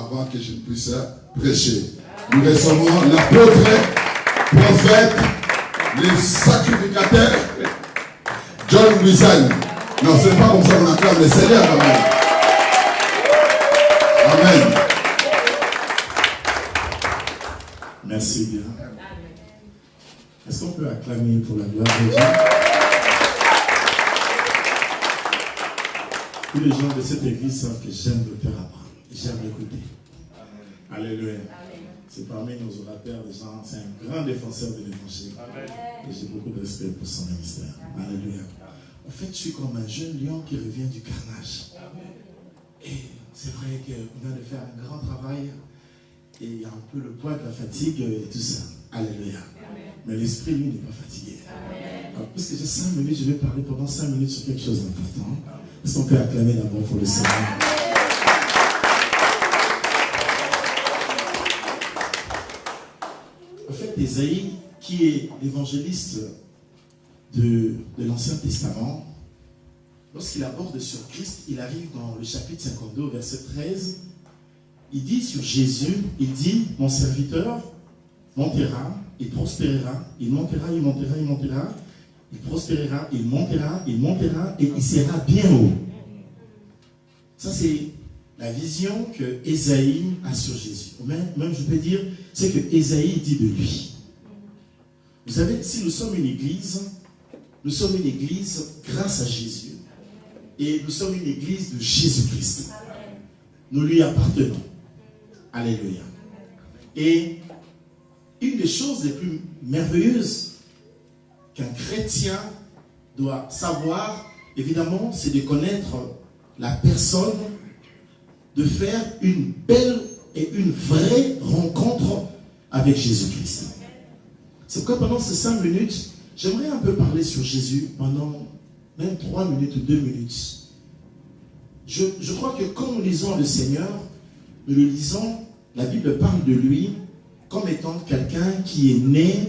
avant que je ne puisse prêcher. Nous recevons l'apôtre, prophète, le sacrificateur, John Wisal. Non, ce n'est pas comme ça qu'on acclame le Seigneur quand même. Amen. Merci bien. Est-ce qu'on peut acclamer pour la gloire de Dieu? Tous les gens de cette église savent que j'aime le faire apprendre. J'aime l'écouter. Alléluia. C'est parmi nos orateurs, des gens, c'est un grand défenseur de l'évangile. Et j'ai beaucoup de respect pour son ministère. Alléluia. En fait, je suis comme un jeune lion qui revient du carnage. Et c'est vrai qu'on vient de faire un grand travail. Et il y a un peu le poids de la fatigue et tout ça. Alléluia. Mais l'esprit, lui, n'est pas fatigué. Alors, puisque j'ai 5 minutes, je vais parler pendant 5 minutes sur quelque chose d'important. Est-ce qu'on peut acclamer d'abord pour le Seigneur? En fait, Ésaïe, qui est l'évangéliste de l'Ancien Testament, lorsqu'il aborde sur Christ, il arrive dans le chapitre 52, verset 13. Il dit sur Jésus, il dit, mon serviteur montera, il prospérera, il montera, il montera, il montera, il prospérera, il montera et il sera bien haut. Ça, c'est la vision que Ésaïe a sur Jésus. Même je peux dire, c'est que Ésaïe dit de lui. Vous savez, si nous sommes une église grâce à Jésus. Et nous sommes une église de Jésus-Christ. Nous lui appartenons. Alléluia. Et une des choses les plus merveilleuses qu'un chrétien doit savoir, évidemment, c'est de connaître la personne, de faire une belle et une vraie rencontre avec Jésus-Christ. C'est pourquoi pendant ces 5 minutes, j'aimerais un peu parler sur Jésus pendant même 3 minutes ou 2 minutes. Je crois que quand nous lisons le Seigneur, nous le lisons, la Bible parle de lui comme étant quelqu'un qui est né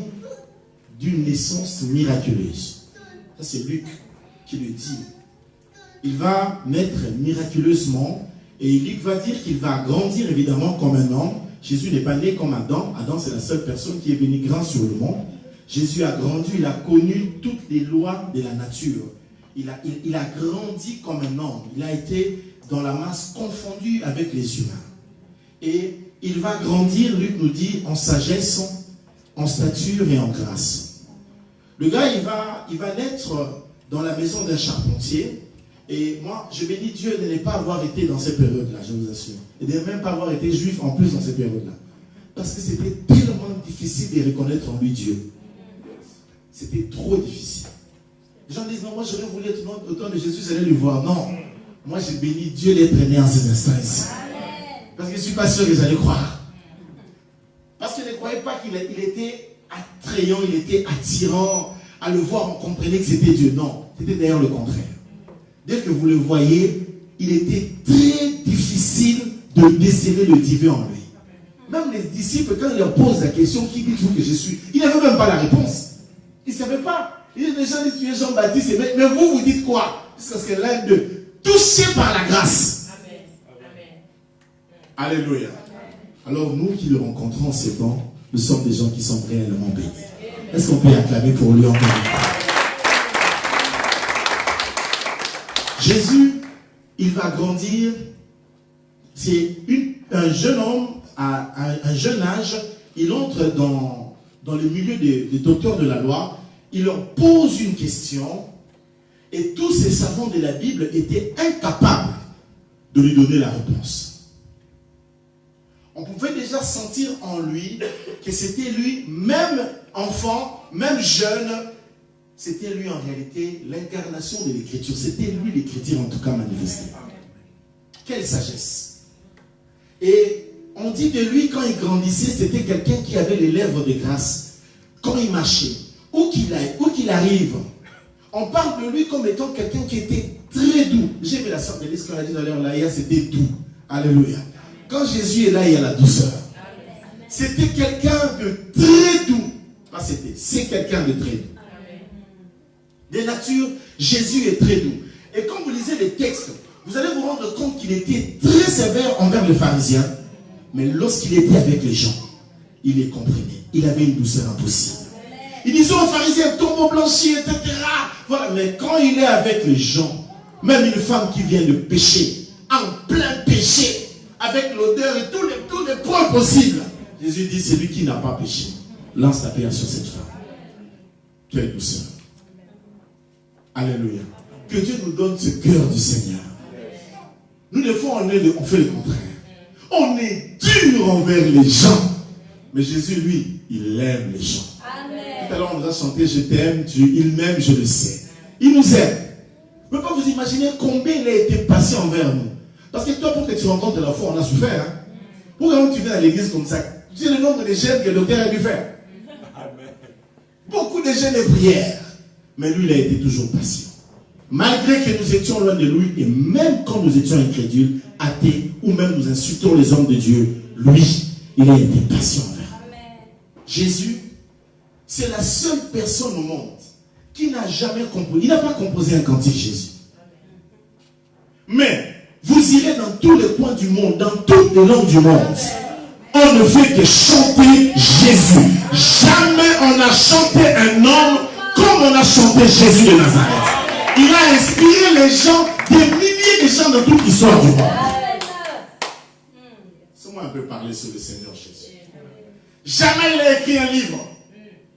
d'une naissance miraculeuse. Ça, c'est Luc qui le dit. Il va naître miraculeusement et Luc va dire qu'il va grandir évidemment comme un homme. Jésus n'est pas né comme Adam. Adam, c'est la seule personne qui est venue grand sur le monde. Jésus a grandi, il a connu toutes les lois de la nature. Il a grandi comme un homme. Il a été dans la masse confondue avec les humains. Et il va grandir, Luc nous dit, en sagesse, en stature et en grâce. Le gars, il va naître dans la maison d'un charpentier. Et moi, je bénis Dieu de ne pas avoir été dans cette période-là, je vous assure. Et de ne même pas avoir été juif en plus dans cette période-là. Parce que c'était tellement difficile de reconnaître en lui Dieu. C'était trop difficile. Les gens disent, non, moi j'aurais voulu être au temps de Jésus, j'allais le voir. Non, moi j'ai béni Dieu d'être né en ces instants ici. Parce que je ne suis pas sûr que j'allais croire. Parce que je ne croyais pas qu'il était attrayant, il était attirant. À le voir, on comprenait que c'était Dieu. Non, c'était d'ailleurs le contraire. Dès que vous le voyez, il était très difficile de déceler le divin en lui. Même les disciples, quand ils leur posent la question, qui dites-vous que je suis? Ils n'avaient même pas la réponse. Ils ne savaient pas. Les gens disent, tu es Jean-Baptiste, mais vous dites quoi? Parce que l'un d'eux, touché par la grâce. Amen. Alléluia. Alors nous qui le rencontrons en ces temps, nous sommes des gens qui sont réellement bénis. Est-ce qu'on peut acclamer pour lui encore? Jésus, il va grandir. C'est un jeune homme à un jeune âge. Il entre dans le milieu des docteurs de la loi. Il leur pose une question. Et tous ces savants de la Bible étaient incapables de lui donner la réponse. On pouvait déjà sentir en lui que c'était lui, même enfant, même jeune, c'était lui en réalité l'incarnation de l'écriture. C'était lui l'écriture en tout cas manifestée. Quelle sagesse. Et on dit de lui quand il grandissait, c'était quelqu'un qui avait les lèvres de grâce. Quand il marchait, où qu'il arrive, on parle de lui comme étant quelqu'un qui était très doux. J'ai vu la sœur de qu'on a dit dans l'heure là, c'était doux. Alléluia. Quand Jésus est là, il y a la douceur. C'était quelqu'un de très doux. Pas c'était, c'est quelqu'un de très doux. De nature, Jésus est très doux. Et quand vous lisez les textes, vous allez vous rendre compte qu'il était très sévère envers les pharisiens. Mais lorsqu'il était avec les gens, il les comprenait. Il avait une douceur impossible. Il disait aux pharisiens, tombeau blanchi, etc. Voilà. Mais quand il est avec les gens, même une femme qui vient de pécher, en plein péché, avec l'odeur et tous les points possibles, Jésus dit, celui qui n'a pas péché, lance ta pierre sur cette femme. Quelle douceur. Alléluia. Que Dieu nous donne ce cœur du Seigneur. Nous, des fois, on fait le contraire. On est dur envers les gens. Mais Jésus, lui, il aime les gens. Amen. Tout à l'heure, on nous a chanté, je t'aime, il m'aime, je le sais. Il nous aime. Vous ne pouvez pas vous imaginer combien il a été patient envers nous. Parce que toi, pour que tu rencontres la foi, on a souffert. Hein? Pourquoi tu viens à l'église comme ça? Tu sais le nombre de jeûnes que le docteur a dû faire. Amen. Beaucoup de jeûnes et prières. Mais lui, il a été toujours patient. Malgré que nous étions loin de lui, et même quand nous étions incrédules, athées, ou même nous insultons les hommes de Dieu, lui, il a été patient envers nous. Jésus, c'est la seule personne au monde qui n'a jamais composé. Il n'a pas composé un cantique, Jésus. Mais, vous irez dans tous les coins du monde, dans toutes les langues du monde. On ne fait que chanter Jésus. Jamais on a chanté un homme comme on a chanté Jésus de Nazareth. Il a inspiré les gens, des milliers de gens dans toute l'histoire du monde. Laissez-moi un peu parler sur le Seigneur Jésus. Jamais il a écrit un livre.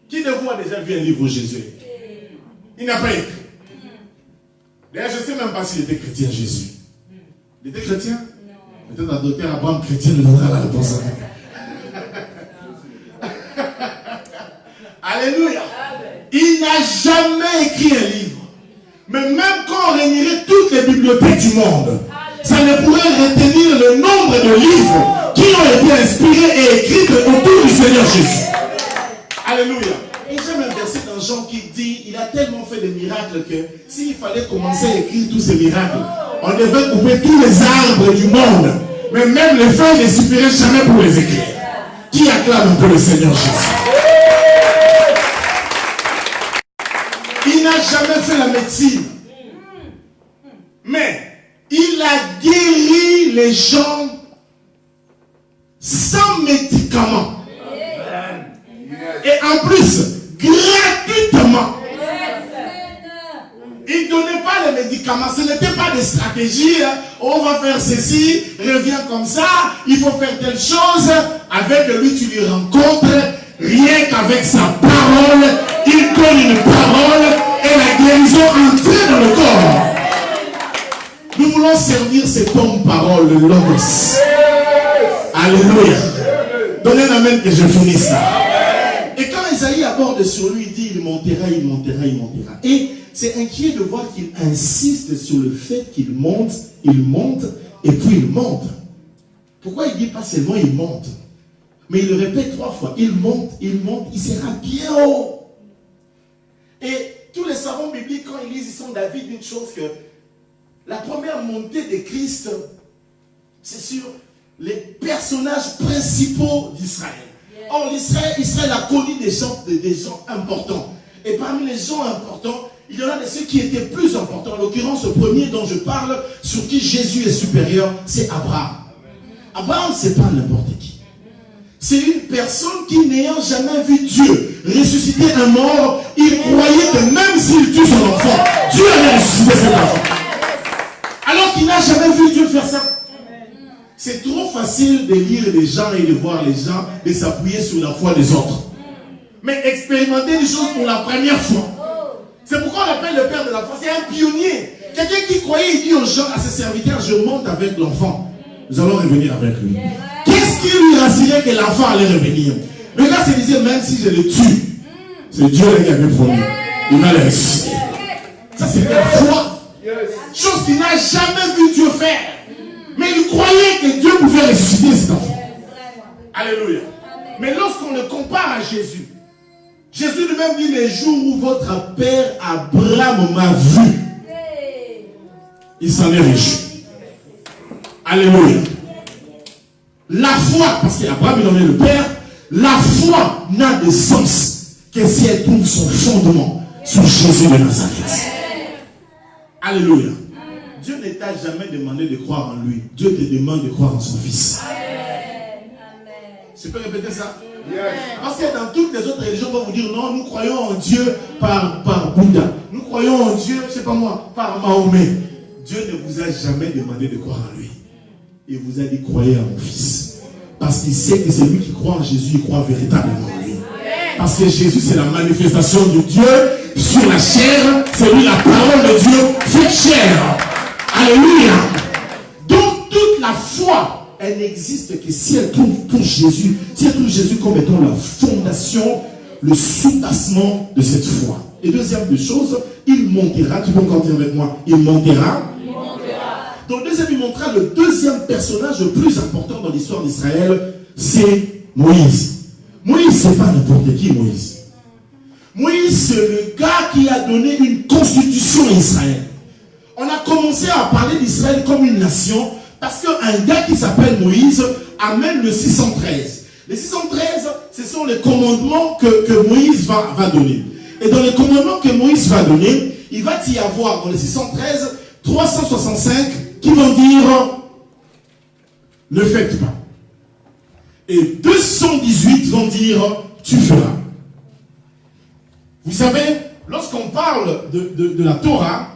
Qui de vous a déjà vu un livre où Jésus est écrit? Il n'a pas écrit. D'ailleurs, je ne sais même pas s'il était chrétien, Jésus. Il était chrétien? Peut-être un docteur Abraham chrétien nous donnera la réponse. Alléluia. Il n'a jamais écrit un livre. Mais même quand on réunirait toutes les bibliothèques du monde, ça ne pourrait retenir le nombre de livres qui ont été inspirés et écrits autour du Seigneur Jésus. Alléluia. Et j'aime un verset dans Jean qui dit, il a tellement fait de miracles que s'il fallait commencer à écrire tous ces miracles, on devait couper tous les arbres du monde. Mais même les feuilles ne suffiraient jamais pour les écrire. Qui acclame un peu le Seigneur Jésus? Il n'a jamais fait la médecine. Mais il a guéri les gens sans médicaments. Et en plus, gratuitement. Il ne donnait pas les médicaments. Ce n'était pas des stratégies. On va faire ceci, reviens comme ça, il faut faire telle chose. Avec lui, tu lui rencontres. Rien qu'avec sa parole, il donne une parole et la guérison entre dans le corps. Nous voulons servir cet homme parole, le Logos. Alléluia. Donnez un amen que je finisse là. Et quand Isaïe aborde sur lui, il dit il montera, il montera, il montera. Et c'est inquiet de voir qu'il insiste sur le fait qu'il monte, et puis il monte. Pourquoi il dit pas seulement il monte? Mais il le répète 3 fois. Il monte, il sera bien haut. Et tous les savants bibliques, quand ils lisent, ils sont d'avis d'une chose que la première montée de Christ, c'est sur les personnages principaux d'Israël. Or, Israël a connu des gens importants. Et parmi les gens importants, il y en a de ceux qui étaient plus importants. En l'occurrence, le premier dont je parle, sur qui Jésus est supérieur, c'est Abraham. Abraham, ce n'est pas n'importe qui. C'est une personne qui, n'ayant jamais vu Dieu ressusciter un mort, il croyait que même s'il tue son enfant, Dieu allait ressusciter cet enfant. Alors qu'il n'a jamais vu Dieu faire ça. C'est trop facile de lire les gens et de voir les gens, de s'appuyer sur la foi des autres. Mais expérimenter les choses pour la première fois. C'est pourquoi on l'appelle le père de la foi. C'est un pionnier. Quelqu'un qui croyait, il dit aux gens, à ses serviteurs, je monte avec l'enfant. Nous allons revenir avec lui. Qu'est-ce qui lui rassurait que l'enfant allait revenir? Le gars se disait, même si je le tue, c'est Dieu qui avait promis. Il va le ressusciter. Ça, c'est la foi. Chose qu'il n'a jamais vu Dieu faire. Mais il croyait que Dieu pouvait ressusciter cet enfant. Alléluia. Mais lorsqu'on le compare à Jésus, Jésus lui-même dit, les jours où votre père Abraham m'a vu, il s'en est réjoui. Alléluia. La foi, parce qu'Abraham il en est le père, la foi n'a de sens que si elle trouve son fondement sur Jésus de Nazareth. Alléluia. Dieu ne t'a jamais demandé de croire en lui. Dieu te demande de croire en son fils. Je peux répéter ça? Yes. Parce que dans toutes les autres religions, on va vous dire non, nous croyons en Dieu par Bouddha. Nous croyons en Dieu, je ne sais pas moi, par Mahomet. Dieu ne vous a jamais demandé de croire en lui. Il vous a dit croyez en mon fils. Parce qu'il sait que c'est lui qui croit en Jésus, il croit véritablement en lui. Parce que Jésus, c'est la manifestation de Dieu sur la chair. C'est lui la parole de Dieu faite chair. Alléluia. Donc toute la foi, elle n'existe que si elle trouve Jésus. Si elle trouve Jésus comme étant la fondation, le soubassement de cette foi. Et deuxième des choses, il montera. Tu peux encore dire avec moi, il montera. Donc deuxième, il montrera le deuxième personnage le plus important dans l'histoire d'Israël, c'est Moïse. Moïse, c'est pas n'importe qui, Moïse. Moïse, c'est le gars qui a donné une constitution à Israël. On a commencé à parler d'Israël comme une nation parce qu'un gars qui s'appelle Moïse amène le 613. Les 613, ce sont les commandements que Moïse va donner. Et dans les commandements que Moïse va donner, il va y avoir dans les 613, 365 qui vont dire ne faites pas. Et 218 vont dire tu feras. Vous savez, lorsqu'on parle de la Torah,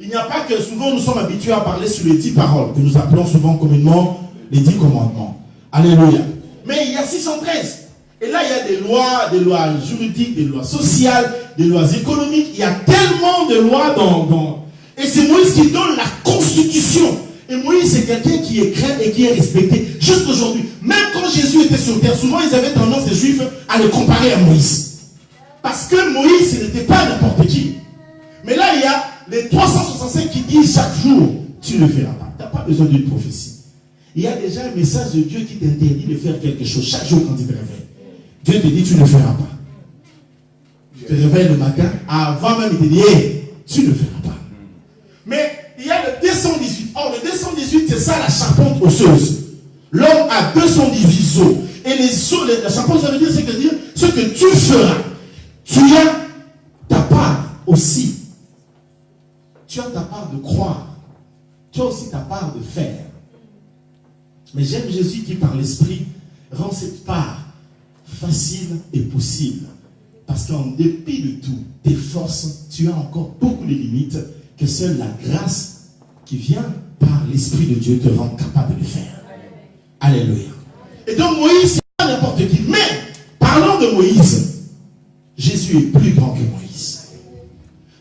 il n'y a pas que souvent nous sommes habitués à parler sur les 10 paroles, que nous appelons souvent communément les 10 commandements. Alléluia. Mais il y a 613. Et là, il y a des lois juridiques, des lois sociales, des lois économiques. Il y a tellement de lois dans... Et c'est Moïse qui donne la constitution. Et Moïse, c'est quelqu'un qui est craint et qui est respecté. Jusqu'aujourd'hui, même quand Jésus était sur terre, souvent ils avaient tendance, les Juifs, à le comparer à Moïse. Parce que Moïse, ce n'était pas n'importe qui. Mais là, il y a les 365 qui disent chaque jour, tu ne le feras pas. Tu n'as pas besoin d'une prophétie. Il y a déjà un message de Dieu qui t'interdit de faire quelque chose chaque jour quand tu te réveilles. Dieu te dit, tu ne le feras pas. Tu te réveilles le matin, avant même, il te dit, hey, tu ne le feras pas. Mais il y a le 218. Or, le 218, c'est ça la charpente osseuse. L'homme a 218 os. Et les os, la charpente, ça veut dire, c'est que dire, ce que tu feras, tu as ta part aussi. Tu as ta part de croire. Tu as aussi ta part de faire. Mais j'aime Jésus qui, par l'Esprit, rend cette part facile et possible. Parce qu'en dépit de tout, tes forces, tu as encore beaucoup de limites que seule la grâce qui vient par l'Esprit de Dieu te rend capable de faire. Alléluia. Et donc Moïse, c'est pas n'importe qui. Mais, parlons de Moïse. Jésus est plus grand que Moïse.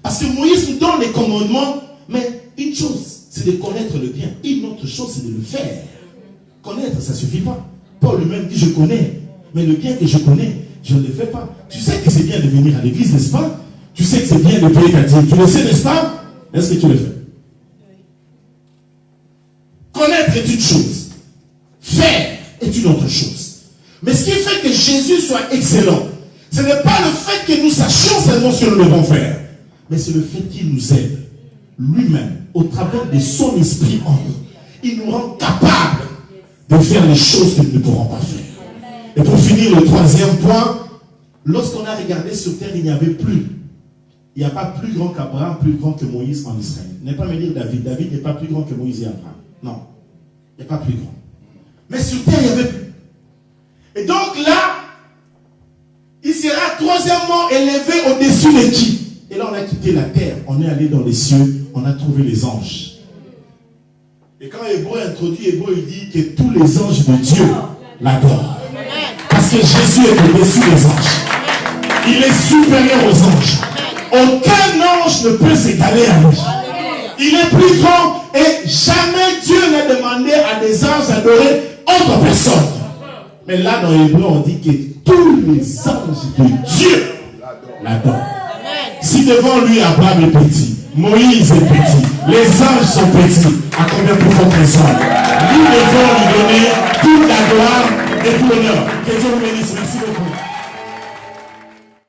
Parce que Moïse nous donne les commandements, mais une chose, c'est de connaître le bien. Une autre chose, c'est de le faire. Connaître, ça ne suffit pas. Paul lui-même dit, je connais. Mais le bien que je connais, je ne le fais pas. Tu sais que c'est bien de venir à l'église, n'est-ce pas? Tu sais que c'est bien de payer ta dîme. Tu le sais, n'est-ce pas? Est-ce que tu le fais? Connaître est une chose. Faire est une autre chose. Mais ce qui fait que Jésus soit excellent, ce n'est pas le fait que nous sachions seulement ce que nous devons faire, mais c'est le fait qu'il nous aide lui-même, au travers de son esprit en nous. Il nous rend capables de faire les choses que nous ne pourrons pas faire. Et pour finir, le troisième point, lorsqu'on a regardé sur terre, il n'y avait plus. Il n'y a pas plus grand qu'Abraham, plus grand que Moïse en Israël. Ne pas me dire David. David n'est pas plus grand que Moïse et Abraham. Non. Il n'est pas plus grand. Mais sur terre, il n'y avait plus. Et donc là, il sera troisièmement élevé au-dessus de qui? Et là, on a quitté la terre. On est allé dans les cieux. On a trouvé les anges. Et quand Hébreu introduit, Hébreu, il dit que tous les anges de Dieu l'adorent. Parce que Jésus est au-dessus des anges. Il est supérieur aux anges. Aucun ange ne peut s'égaler à lui. Il est plus grand et jamais Dieu n'a demandé à des anges d'adorer autre personne. Mais là, dans Hébreu, on dit que tous les anges de Dieu l'adorent. Si devant lui, Abraham est petit, Moïse est petit, les anges sont petits, à combien plus fort que ça? Nous devons lui donner toute la gloire et tout l'honneur.